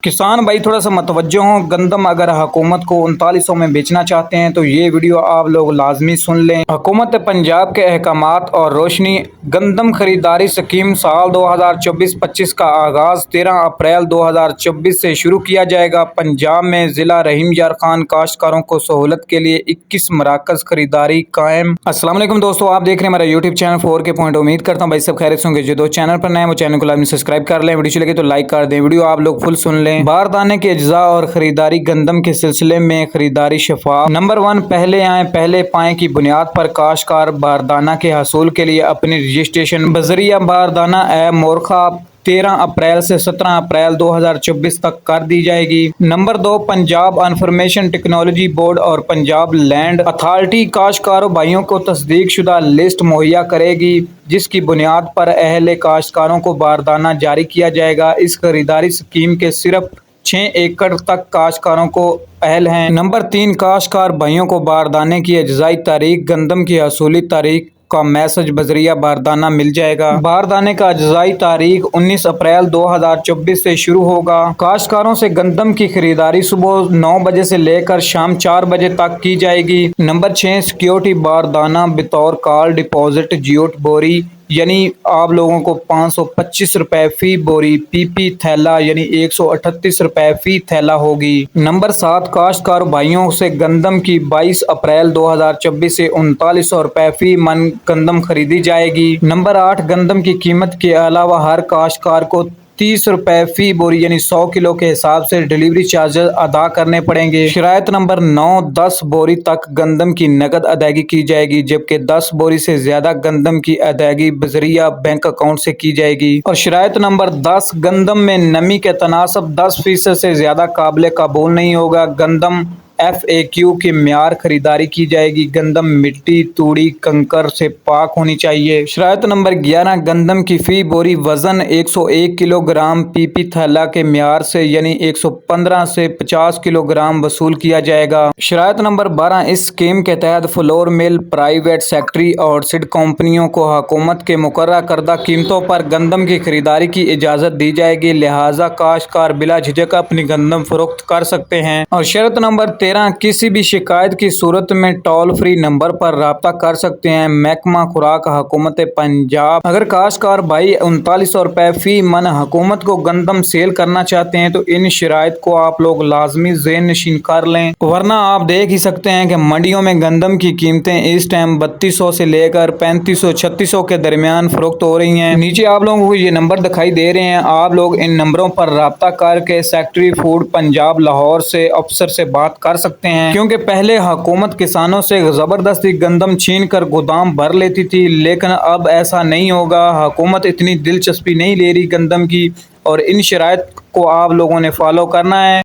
کسان بھائی تھوڑا سا متوجہ ہوں، گندم اگر حکومت کو 3900 میں بیچنا چاہتے ہیں تو یہ ویڈیو آپ لوگ لازمی سن لیں۔ حکومت پنجاب کے احکامات اور روشنی گندم خریداری اسکیم سال 2024-25 کا آغاز 13 اپریل 2024 سے شروع کیا جائے گا۔ پنجاب میں ضلع رحیم یار خان کاشتکاروں کو سہولت کے لیے 21 مراکز خریداری قائم۔ السلام علیکم دوستو، آپ دیکھ رہے ہیں ہمارا یوٹیوب چینل 4K پوائنٹ۔ امید کرتا ہوں بھائی سب خیریت سے ہوں گے۔ جو دوست چینل پر نئے ہیں وہ چینل کو لازمی سبسکرائب کر لیں، ویڈیو اچھی لگے تو لائک کر دیں، ویڈیو آپ لوگ فل سن لیں۔ باردانے کے اجزاء اور خریداری گندم کے سلسلے میں خریداری شفاف۔ نمبر 1، پہلے آئیں پہلے پائیں کی بنیاد پر کاشتکار باردانہ کے حصول کے لیے اپنی رجسٹریشن بذریعہ باردانہ ایپ مورخہ 13 اپریل سے 17 اپریل 2024 تک کر دی جائے گی۔ Number 2، Punjab information technology board اور پنجاب لینڈ اتھارٹی کاشتکاروں بھائیوں کو تصدیق شدہ لسٹ مہیا کرے گی، جس کی بنیاد پر اہل کاشتکاروں کو باردانہ جاری کیا جائے گا۔ اس خریداری اسکیم کے صرف 6 ایکڑ تک کاشتکاروں کو اہل ہیں۔ نمبر 3، کاشتکار بھائیوں کو باردانے کی اجزائی تاریخ گندم کی حصولی تاریخ کا میسج بذریعہ باردانہ مل جائے گا۔ باردانے کا اجزائی تاریخ 19 اپریل 2024 سے شروع ہوگا۔ کاشتکاروں سے گندم کی خریداری صبح 9 بجے سے لے کر شام 4 بجے تک کی جائے گی۔ نمبر 6، سیکیورٹی باردانہ بطور کال ڈپازٹ جیوٹ بوری یعنی آپ لوگوں کو 525 روپے فی بوری، پی پی تھیلا یعنی 138 روپے فی تھیلا ہوگی۔ نمبر 7، کاشتکار بھائیوں سے گندم کی 22 اپریل 2024 سے 3900 روپے فی من گندم خریدی جائے گی۔ نمبر 8، گندم کی قیمت کے علاوہ ہر کاشتکار کو 30 روپے فی بوری یعنی 100 کلو کے حساب سے ڈیلیوری چارجز ادا کرنے پڑیں گے۔ شرائط نمبر 9، 10 بوری تک گندم کی نقد ادائیگی کی جائے گی، جبکہ 10 بوری سے زیادہ گندم کی ادائیگی بذریعہ بینک اکاؤنٹ سے کی جائے گی۔ اور شرائط نمبر 10، گندم میں نمی کے تناسب 10% سے زیادہ قابل قبول نہیں ہوگا۔ گندم FAQ کے معیار خریداری کی جائے گی۔ گندم مٹی، توڑی، کنکر سے پاک ہونی چاہیے۔ شرائط نمبر 11، گندم کی فی بوری وزن 101 کلو گرام پی پی تھیلا کے معیار سے یعنی 115 سے 50 کلو گرام وصول کیا جائے گا۔ شرائط نمبر 12، اس اسکیم کے تحت فلور مل، پرائیویٹ سیکٹری اور سیڈ کمپنیوں کو حکومت کے مقررہ کردہ قیمتوں پر گندم کی خریداری کی اجازت دی جائے گی، لہٰذا کاشتکار بلا جھجک اپنی گندم فروخت کر سکتے ہیں۔ اور شرط نمبر 13، کسی بھی شکایت کی صورت میں ٹول فری نمبر پر رابطہ کر سکتے ہیں۔ محکمہ خوراک حکومت پنجاب۔ اگر کاشتکار بھائی 3900 روپے فی من حکومت کو گندم سیل کرنا چاہتے ہیں تو ان شرائط کو آپ لوگ لازمی ذہن نشین کر لیں، ورنہ آپ دیکھ ہی سکتے ہیں کہ منڈیوں میں گندم کی قیمتیں اس ٹائم 3200 سے لے کر 3500-3600 کے درمیان فروخت ہو رہی ہیں۔ نیچے آپ لوگوں کو یہ نمبر دکھائی دے رہے ہیں، آپ لوگ ان نمبروں پر رابطہ کر کے سیکٹری فوڈ پنجاب لاہور سے افسر سے بات کر سکتے ہیں، کیونکہ پہلے حکومت کسانوں سے زبردستی گندم چھین کر گودام بھر لیتی تھی، لیکن اب ایسا نہیں ہوگا۔ حکومت اتنی دلچسپی نہیں لے رہی گندم کی، اور ان شرائط کو آپ لوگوں نے فالو کرنا ہے۔